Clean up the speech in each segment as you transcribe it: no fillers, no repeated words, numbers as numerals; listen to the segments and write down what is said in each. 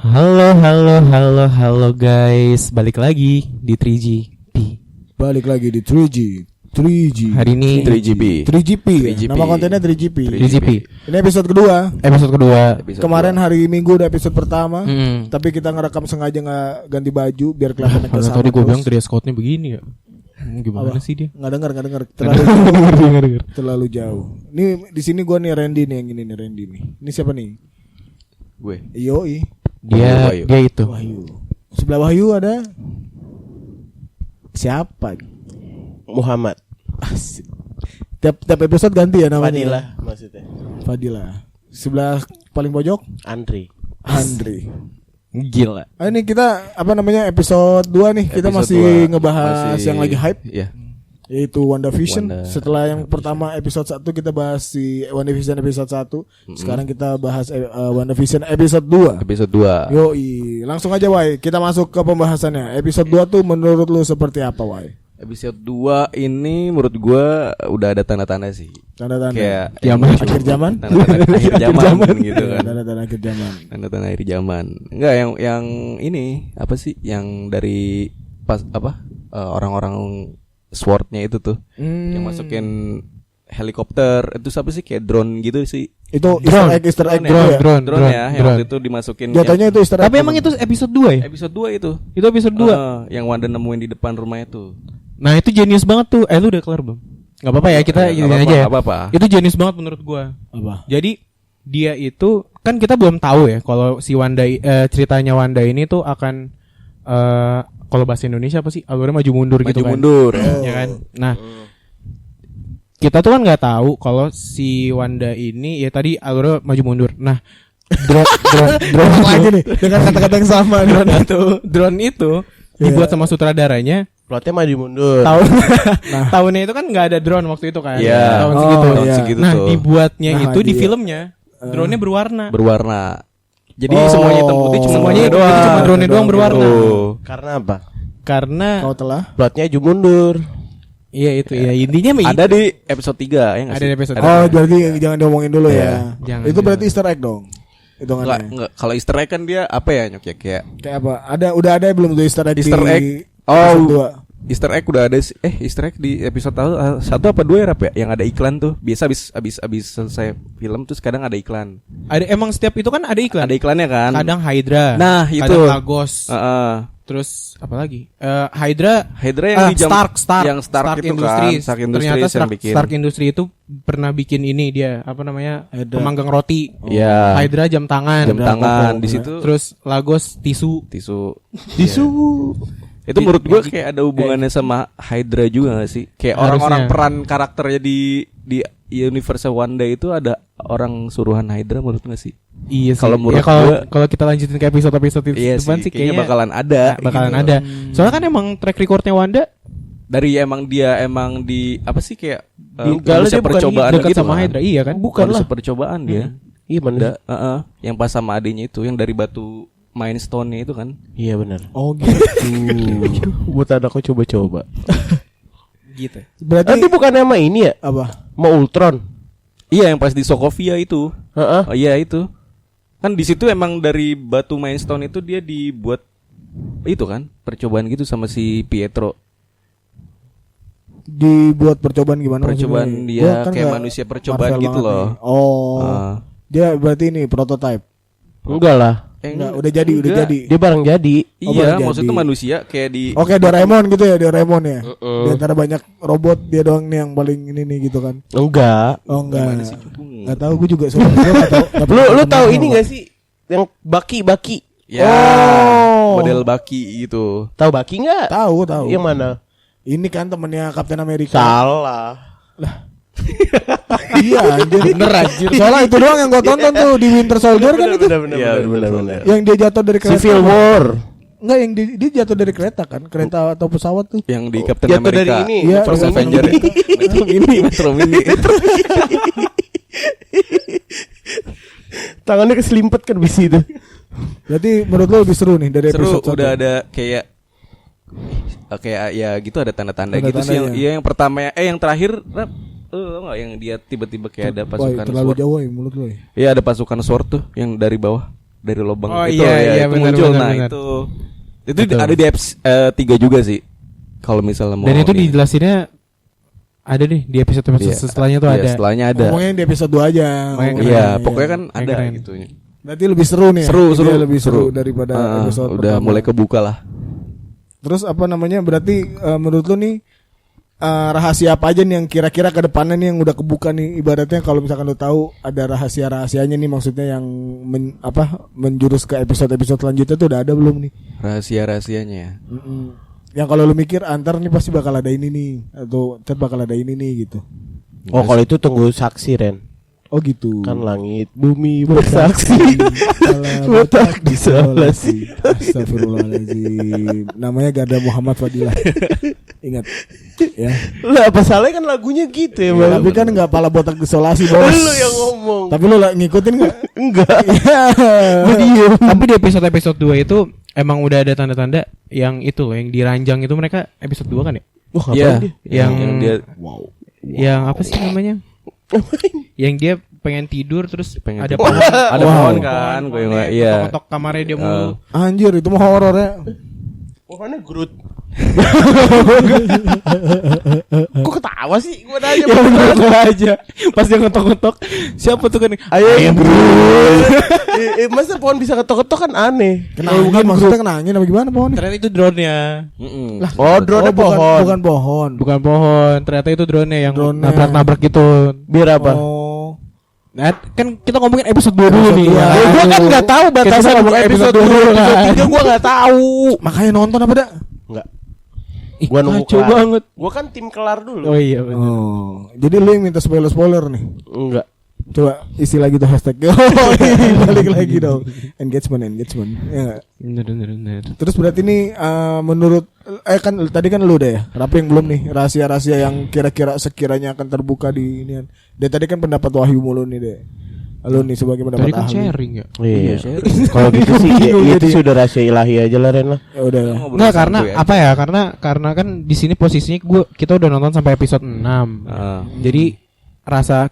Halo guys, balik lagi di 3GP. Balik lagi di 3G. Hari ini 3GP. Nama kontennya 3GP. Ini episode kedua. Kemarin hari Minggu udah episode pertama. Tapi kita ngerekam sengaja nggak ganti baju biar kelihatan Kalau sama. tadi gue bilang dress code-nya begini ya. Gimana Apa? sih dia? Nggak dengar. Terlalu jauh. Ini di sini gue nih Randy nih yang ini nih Randy nih. Ini siapa nih? Gue. Yoi. Dia itu. Wahyu. Sebelah Wahyu ada siapa? Muhammad. Asik. Tiap episode ganti ya namanya. Fadilah maksudnya. Fadilah. Sebelah paling pojok Andri. Gila. Ini kita episode 2 nih. Kita masih ngebahas yang lagi hype. Iya. Yaitu WandaVision. Setelah yang pertama episode 1 kita bahas si WandaVision episode 1. Sekarang kita bahas WandaVision episode 2. Episode 2. Yoi, langsung aja Wai. Kita masuk ke pembahasannya. Episode 2 tuh menurut lu seperti apa Wai? Episode 2 ini menurut gue udah ada tanda-tanda sih. Tanda-tanda Kayak akhir zaman. Tanda-tanda akhir zaman gitu kan. Tanda-tanda akhir zaman. Tanda-tanda akhir zaman. Enggak yang ini apa sih? Yang dari pas orang-orang swordnya itu tuh yang masukin helikopter itu siapa sih kayak drone gitu sih. Itu Easter egg drone ya yang waktu itu dimasukin. Jatuhnya itu Easter egg. Tapi emang itu episode 2 ya? Episode 2 itu. Itu episode 2. Yang Wanda nemuin di depan rumah itu. Nah, itu jenius banget tuh. Lu udah kelar belum? Enggak apa-apa ya, kita ini aja ya. Apa-apa. Itu jenius banget menurut gua. Apa? Jadi dia itu kan kita belum tahu ya kalau si Wanda ceritanya Wanda ini tuh akan kalau bahasa Indonesia apa sih? Alurnya maju mundur gitu kan. Ya kan? Nah, kita tuh kan nggak tahu kalau si Wanda ini ya tadi alurnya maju mundur. Nah, drone lagi nih dengan kata-kata yang sama. drone itu dibuat sama sutradaranya. Plotnya maju mundur. Tahunnya itu kan nggak ada drone waktu itu kan. Iya. Tahun segitu. Segitu Nah, tuh. dibuatnya itu di filmnya. Drone-nya berwarna. Jadi semuanya hitam putih cuma semuanya itu cuma drone doang berwarna. Karena apa? Karena Kau telah Plotnya maju mundur. iya itu ya intinya ada di episode 3 ya nggak ada sih? di episode. Oh, jadi jangan diomongin dulu ya. Jangan, Itu berarti Easter egg dong. Hitungannya. Enggak. Kalau Easter egg kan dia apa ya Nyok ya kayak Kayak apa? Udah ada belum tuh Easter egg? Easter egg. episode 2? Easter egg udah ada sih. Easter egg di episode 1 apa 2 ya Rap ya? Yang ada iklan tuh. Biasa abis selesai film terus kadang ada iklan. Ada emang setiap itu kan ada iklan. Ada iklannya kan? Kadang Hydra. Nah, itu. Kadang Lagos. Terus apa lagi? Hydra yang di jam Stark yang Stark itu Industries. kan. Stark Ternyata Industries yang bikin. Stark Industry itu pernah bikin ini dia apa namanya? Hydra. Pemanggang roti. Iya. Hydra jam tangan. Jam tangan di situ. Terus Lagos tisu. Itu menurut gue kayak ada hubungannya sama Hydra juga gak sih? Kayak orang-orang peran karakternya di universe Wanda itu ada orang suruhan Hydra menurut gak sih? Iya sih. Kalau menurut kalau kita lanjutin ke episode iya depan sih kayaknya bakalan ada. ada. Soalnya kan emang track recordnya Wanda dari dia di apa sih kayak manusia percobaan dekat gitu sama kan? Hydra iya kan? Bukan lah percobaan dia. Iya benar. Yang pas sama adiknya itu yang dari batu Mind Stone-nya itu kan. Iya benar. Oh gitu. Buat anakku coba-coba. Gitu. Berarti Nanti bukan nama ini ya? apa? Mau Ultron. Iya yang pas di Sokovia itu. Heeh. Oh iya itu. Kan di situ emang dari batu Mind Stone itu dia dibuat itu kan percobaan gitu sama si Pietro. Dibuat percobaan gimana? Percobaan maksudnya? dia Gua kan kayak nggak manusia percobaan Marvel gitu banget loh. nih. Oh. Dia berarti ini prototype. Enggak lah. Enggak, udah jadi. Dia barang jadi. Iya, barang maksudnya jadi. manusia kayak di Oke, Doraemon gitu ya, Doraemon ya. Di antara banyak robot dia doang nih yang paling ini nih gitu kan. Enggak. Oh enggak. Gimana sih, Cukung? Enggak tahu gue juga soalnya gua nggak tahu. Lu tahu ini enggak sih? Yang Baki. Ya, Oh. model Baki gitu. Tahu Baki enggak? Tahu. Yang mana? Ini kan temennya Captain America. Salah. Iya, anjir. Bener anjir. Soalnya itu doang yang gue tonton tuh di Winter Soldier kan itu. Benar. Yang dia jatuh dari kereta. Civil War. Enggak, yang dia jatuh dari kereta kan, kereta atau pesawat tuh. Yang di Captain Jatuh America. dari ini. Iya, First Metro Avenger. Metro Mini. Tangannya keselimpet kan di situ. Berarti menurut lo lebih seru nih dari Seru episode udah 1. ada kayak ya gitu ada tanda-tanda gitu sih Tanda-tandanya. yang pertama yang terakhir Rap, tau gak yang dia tiba-tiba kayak ada Wah, pasukan terlalu sword. jauh ya mulut lo ya. Iya ada pasukan sword tuh yang dari bawah. dari lubang itu itu bener, muncul. bener, Nah bener. itu ada di episode 3 juga sih. Kalau misalnya mau. Dan itu dijelasinnya ada deh di episode setelahnya tuh ada. Setelahnya ada. Ngomongin di episode 2 aja. Iya, pokoknya kan ada keren. gitu. Berarti lebih seru nih. Seru. Lebih seru daripada episode udah pertama. mulai kebuka lah. Terus apa namanya? Berarti menurut lu nih rahasia apa aja nih yang kira-kira ke depannya nih yang udah kebuka nih, ibaratnya kalau misalkan lu tahu ada rahasia-rahasianya nih, maksudnya yang menjurus ke episode-episode selanjutnya tuh udah ada belum nih? Rahasia-rahasianya ya. Yang kalau lu mikir antar nih pasti bakal ada ini nih atau ntar bakal ada ini nih gitu. Oh, kalau itu tunggu saksi, Ren. Oh gitu. Kan langit bumi bersaksi. Botak disolasi. Astagfirullahaladzim. Namanya Garda Muhammad Fadilah. Ingat ya. Lah apa salahnya, kan lagunya gitu ya, Bang. Tapi kan enggak pala botak disolasi, Bos. Lu yang ngomong. Tapi lu ngikutin enggak? Enggak. Tapi di episode 2 itu emang udah ada tanda-tanda yang itu loh, yang diranjang itu mereka episode 2 kan ya? Wah, Iya, yang dia yang apa sih namanya? Yang dia pengen tidur terus pengen ada tidur. pohon, Ada pohon kan, gue nggak, iya. Ketok kamarnya dia mulu. Anjir, itu mah horor ya. Pohonnya Groot. Kok ketawa sih? Gua nanya Ya bener gue aja. Pas dia ngetok-ngetok, siapa tuh kan? Ayam Groot. Masa pohon bisa ketok-ketok kan aneh. Kena angin, maksudnya kena angin apa gimana pohon? Ternyata itu drone-nya. Lah, Oh, drone pohon. Bukan pohon. Bukan pohon, ternyata itu drone-nya yang Drone-nya. nabrak-nabrak gitu. Biar apa? Oh. Nah, kan kita ngomongin episode 2 dulu nih. dua. Ya, gua kan enggak tahu batasan Kita ngomong episode episode 2 dulu, episode kan. 3 gua enggak tahu. Makanya nonton apa dah? Enggak. Ih, Gua nunggu kacau kelar. banget. Gua kan tim kelar dulu. Oh iya benar. Oh. Jadi lu yang minta spoiler nih. Enggak. Coba isi lagi tuh hashtag. Oh, balik lagi dong. Engagement. Ya. Benar. Terus berarti nih menurut kan tadi kan lu deh ya. Rapi yang belum nih rahasia-rahasia yang kira-kira sekiranya akan terbuka di ini. Dia tadi kan pendapat Wahyu mulu nih deh. Lu nih sebagai pendapat Tadi kan ahli. sharing ya. Iya. sharing. Kalau gitu sih ya, itu sudah rahasia ilahi aja lah, Ren lah. Ya udah. Enggak, karena apa ya? Karena kan di sini posisinya kita udah nonton sampai episode 6. Jadi rasa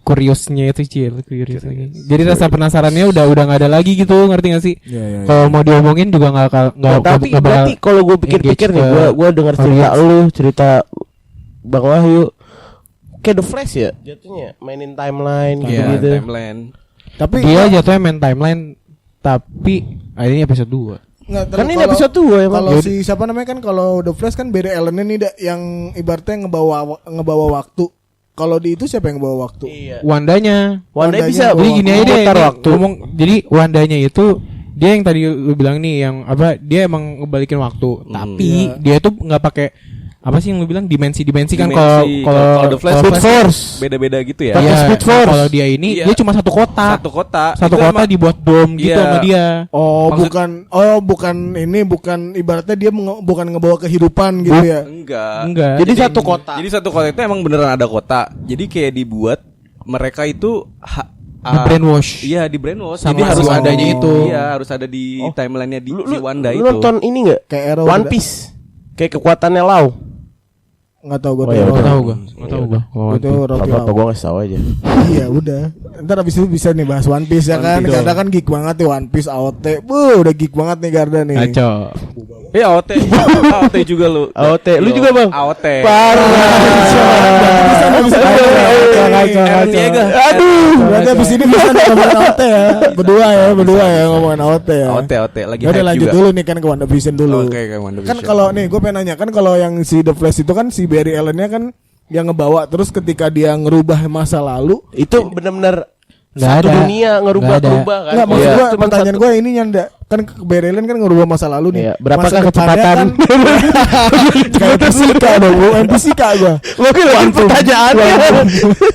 curious-nya itu curious lagi. Jadi rasa penasarannya udah enggak ada lagi gitu, ngerti enggak sih? Ya. Kalau mau diomongin juga enggak Tapi berarti kalau gue pikir-pikir nih, gue dengar cerita Bang Wahyu kayak The Flash ya jatuhnya, mainin timeline Iya, gitu. timeline. Tapi dia jatuhnya main timeline tapi ini episode 2. Nggak, Kan ini kalau- episode 2 ya, Bang. Kalau si siapa namanya kan kalau The Flash kan beda Ellen nih yang ibaratnya ngebawa waktu. Kalau di itu siapa yang ngebawa waktu? Iya. Wandanya. Wanda bisa Jadi gini aja deh, memutar ini waktu. ngomong, jadi Wandanya itu dia yang tadi lu bilang nih yang apa, dia emang ngebalikin waktu, tapi dia itu nggak pakai apa sih yang lu bilang dimensi kan. Kalau The Flash kalau Force beda-beda gitu ya. Iya, Speed Force. kalau dia ini dia cuma satu kota Satu kota itu dibuat dom gitu Iya. sama dia. Oh, bukan ibaratnya dia bukan ngebawa kehidupan gitu ya. Enggak. Jadi satu kota. Jadi satu kota itu emang beneran ada kota. Jadi kayak dibuat mereka itu Di brainwash. Iya, di brainwash. Sama Jadi harus si adanya Wanda. itu. Iya, harus ada di timelinenya di si Wanda Lu itu. nonton ini enggak? Kayak Arrow One udah. Piece. Kayak kekuatannya Lau. Enggak tahu gua. Oh, iya, Nggak betul. tahu gua. Itu Rocky Apa Lau. gua ngasih tahu aja. Iya, udah. Ntar abis itu bisa nih bahas One Piece ya One kan. Piece. Garda kan geek banget nih One Piece AOT. Udah geek banget nih Garda nih. Kacau. AOT. AOT juga lu. AOT. Lu juga, Bang? AOT. Aduh, berarti abis ini bisa ngomongin AOT ya. Berdua ya ngomongin AOT ya. AOT lagi Udah hype lanjut juga. dulu nih kan ke WandaVision dulu. Oke, ke WandaVision. Kan kalau nih gue pengen nanya kan kalau yang si The Flash itu kan si Barry Allen-nya kan yang ngebawa terus ketika dia ngerubah masa lalu Itu benar-benar Nggak satu ada. dunia Nggak ngerubah-rubah kan. Enggak, maksud Iya. gua Cuman pertanyaan satu. gue ini nyanda kan Barry Allen kan ngerubah masa lalu nih. Iya, berapakah Masa depannya kecepatan? Kan, kayak fisika dong, fisika gue. Lo kan pertanyaannya.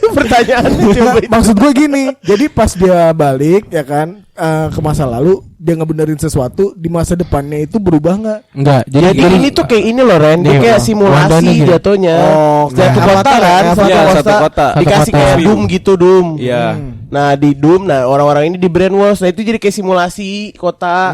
Pertanyaannya coba Nggak, itu. maksud gue gini, jadi pas dia balik ya kan ke masa lalu dia ngebenerin sesuatu di masa depannya itu berubah nggak? Enggak, Jadi ini tuh kayak ini loh Ren, dia Nih, kayak Wanda simulasi nih. jatuhnya. Oh, satu kayak kota Avatar kan, ya, satu Iya, kota, satu kota. dikasih Satu kayak kota. Doom gitu Doom. Iya. Nah di Doom, nah orang-orang ini di brainwash. Nah itu jadi kayak simulasi kota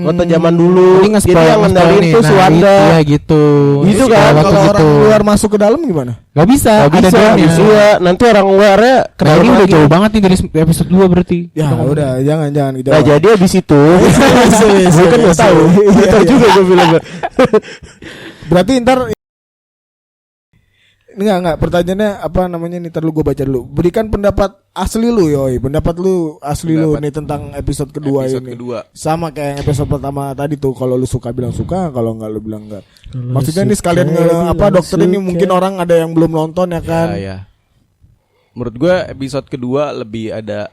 zaman dulu. Jadi yang ngendalin tuh si Wanda. Iya gitu. Gitu kan. Kalau orang luar masuk ke dalam gimana? Gak bisa. Gak bisa. Iya. Nanti orang luarnya Nah ini udah jauh banget nih dari episode 2 berarti. Ya udah, jangan gitu. Nah jadi abis itu gue kan gak tahu. Gak tahu juga gue bilang. Berarti ntar Enggak, pertanyaannya apa namanya nih, gue baca dulu. Berikan pendapat asli lu, yoi. Pendapat lu asli lu nih tentang episode kedua ini. Sama kayak yang episode pertama tadi tuh, kalau lu suka bilang suka, kalau enggak lu bilang enggak. Maksudnya nih sekalian dokter ini mungkin orang ada yang belum nonton ya kan. Ya. Menurut gue episode kedua lebih ada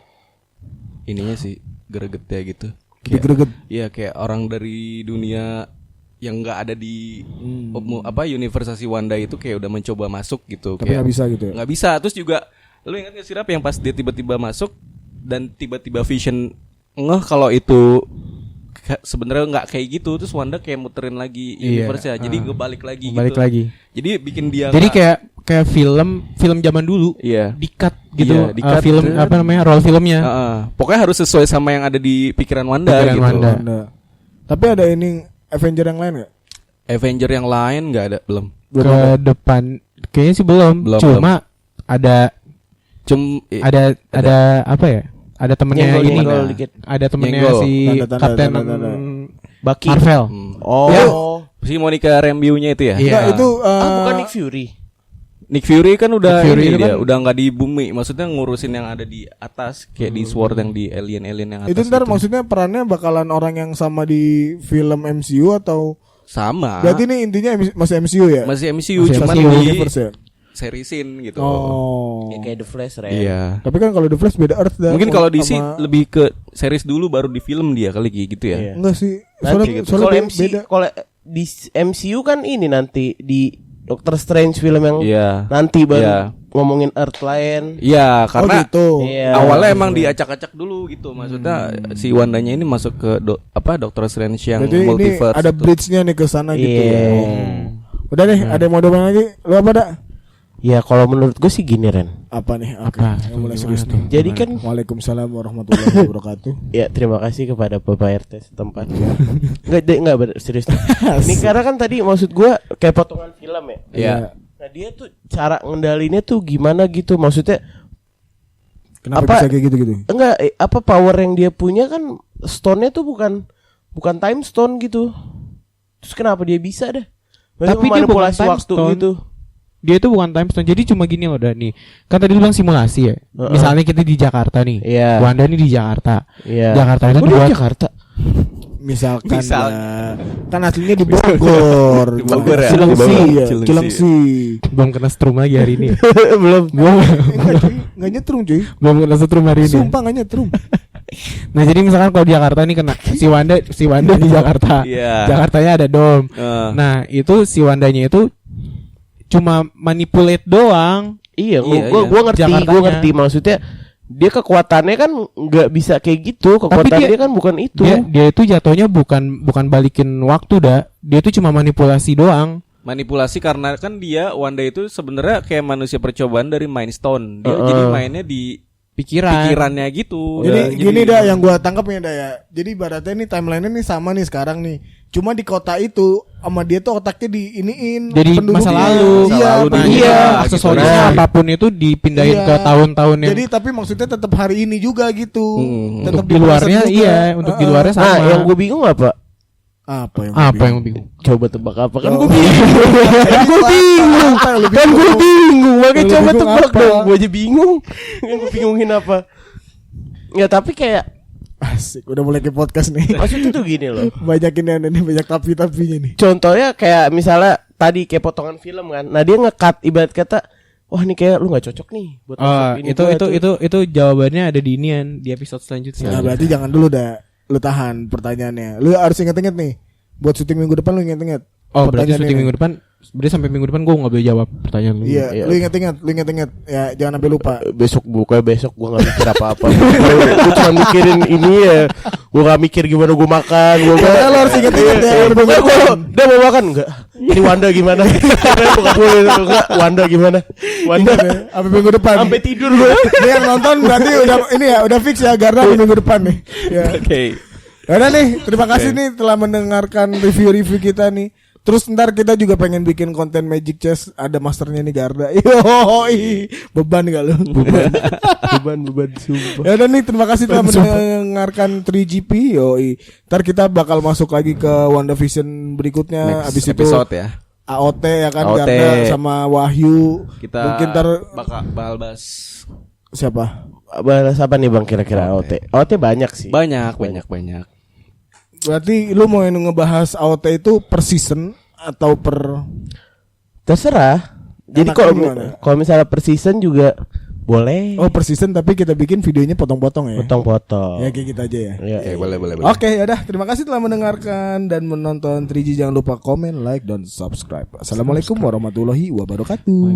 ininya sih, gregetnya gitu. Lebih greget. Iya, kayak orang dari dunia yang nggak ada di universasi Wanda itu kayak udah mencoba masuk gitu. Tapi nggak bisa gitu ya? Nggak bisa. Terus juga lu ingat nggak sih Rap, yang pas dia tiba-tiba masuk dan tiba-tiba Vision ngeh kalau itu sebenarnya nggak kayak gitu. Terus Wanda kayak muterin lagi universe-nya. Jadi ngebalik lagi gitu. Jadi bikin dia jadi kayak film zaman dulu. Iya. Di-cut gitu. Iya, di-cut, film apa namanya? Roll filmnya. Pokoknya harus sesuai sama yang ada di pikiran Wanda gitu. Wanda. Tapi ada ini Avenger yang lain nggak? Avenger yang lain nggak ada, belum. Ke depan kayaknya sih belum. Cuma ada apa ya? Ada temennya ini. Ada temennya si Kapten Bucky Marvel. Oh. Ya. Si Monica Rambeau-nya itu ya? Iya. Itu bukan Nick Fury. Nick Fury kan udah udah nggak di bumi, maksudnya ngurusin yang ada di atas kayak di Sword yang di alien yang atas. Itu ntar gitu. Maksudnya perannya bakalan orang yang sama di film MCU atau sama? Berarti ini intinya masih MCU ya? Masih MCU, cuma di universe ya? Serisin gitu. Oh. Ya, kayak The Flash, Ren. Iya. Tapi kan kalau The Flash beda Earth dah. Mungkin kalau DC lebih ke series dulu baru di film dia kali gitu ya. Iya. Enggak sih. Soalnya beda. Kalau di MCU kan ini nanti di Doctor Strange film yang nanti baru ngomongin Earth lain. Iya, karena gitu. Awalnya emang diacak-acak dulu gitu. Maksudnya si Wandanya ini masuk ke Doctor Strange yang berarti multiverse. Ini ada bridge-nya nih ke sana gitu ya. Udah deh, ada yang mau domang lagi? Lu apa dak? Ya kalau menurut gue sih gini Ren. Apa nih? Apa? Yang mulai serius nih. Jadi kan Waalaikumsalam warahmatullahi wabarakatuh. Ya terima kasih kepada Bapak RT setempat. Enggak serius. Ini karena kan tadi maksud gue kayak potongan film ya. Iya. Nah dia tuh cara ngendalinnya tuh gimana gitu, maksudnya kenapa bisa kayak gitu-gitu? Enggak, apa power yang dia punya kan stone-nya tuh bukan time stone gitu. Terus kenapa dia bisa dah? Tapi dia bukan time waktu stone gitu. Dia itu bukan time stone. Jadi cuma gini loh, nih. Kan tadi lu bilang simulasi ya. Misalnya kita di Jakarta nih. Wanda nih di Jakarta. Jakarta itu di Jakarta. Misalkan kan aslinya di Bogor. Di Bogor ya. Cilengsi. Belum kena strum lagi hari ini. Belum. Enggak nyetrum cuy. Belum kena strum hari ini. Sumpah enggak nyetrum. Nah jadi misalkan kalau di Jakarta nih kena si Wanda di Jakarta. Jakartanya ada dom. Nah itu si Wandanya itu cuma manipulate doang. Iya, gua ngerti maksudnya. Dia kekuatannya kan nggak bisa kayak gitu. Kekuatan dia kan bukan itu. Dia itu jatuhnya bukan balikin waktu dah. Dia itu cuma manipulasi doang. Manipulasi karena kan Wanda itu sebenarnya kayak manusia percobaan dari Mind Stone. Dia jadi mainnya di pikirannya gitu. Jadi gini dah yang gua tangkapnya dah ya. Jadi ibaratnya nih timeline-nya nih sama nih sekarang nih. Cuma di kota itu sama dia tuh otaknya diiniin jadi masa lalu. Iya, aksesorinya apapun itu dipindahin ke tahun-tahun yang. Jadi tapi maksudnya tetap hari ini juga gitu. Untuk di luarnya untuk di luarnya sama. Nah, yang gue bingung apa? Apa yang bingung? Coba tebak apa? Kan gue bingung. Kan gue bingung. Makanya coba tebak dong. Gue aja bingung. Yang gue bingungin apa? Ya tapi kayak asik, udah mulai ke podcast nih. Maksudnya tuh gini loh. Banyakin yang ini, banyak tapi-tapinya nih. Contohnya kayak misalnya tadi kayak potongan film kan. Nah dia nge-cut ibarat kata, wah ini kayak lu nggak cocok nih buat ini. Itu jawabannya ada di inian di episode selanjutnya. Nah berarti jangan dulu dah. Lu tahan pertanyaannya. Lu harus inget-inget nih. Buat syuting minggu depan lu inget-inget. Oh berarti syuting minggu depan Berarti sampai minggu depan gue nggak boleh jawab pertanyaan lu. Iya, lu inget-inget ya, jangan sampai lupa. Besok gue gak mikir apa-apa. Gue cuma mikirin ini ya. Gue gak mikir gimana gue makan. Gue lo harus inget-inget ya. Udah mau makan enggak? Ini Wanda gimana? Bukan boleh enggak? Wanda gimana? Wanda sampai minggu depan. Sampai tidur gue. Ini yang nonton berarti udah fix ya Garda minggu depan nih. Ya. Oke. Udah nih, terima kasih nih telah mendengarkan review-review kita nih. Terus ntar kita juga pengen bikin konten Magic Chess, ada masternya nih Garda. Yoi, beban gak lu? Beban sumpah. Ya udah nih, terima kasih telah mendengarkan 3GP. Yoi. Ntar kita bakal masuk lagi ke WandaVision berikutnya. Next Abis episode itu ya. AOT ya kan, AOT. Garda sama Wahyu. Kita mungkin ntar bakal bahas siapa? Balas apa nih Bang kira-kira AOT? AOT banyak sih. banyak. Berarti lu mau ngebahas AOT itu per season atau per Terserah. Jadi kalau misalnya per season juga boleh. Oh per season tapi kita bikin videonya potong-potong ya. Potong-potong. Ya kayak gitu aja ya. Ya, Boleh. Oke, yaudah. Terima kasih telah mendengarkan dan menonton 3G. Jangan lupa komen, like, dan subscribe. Assalamualaikum warahmatullahi wabarakatuh.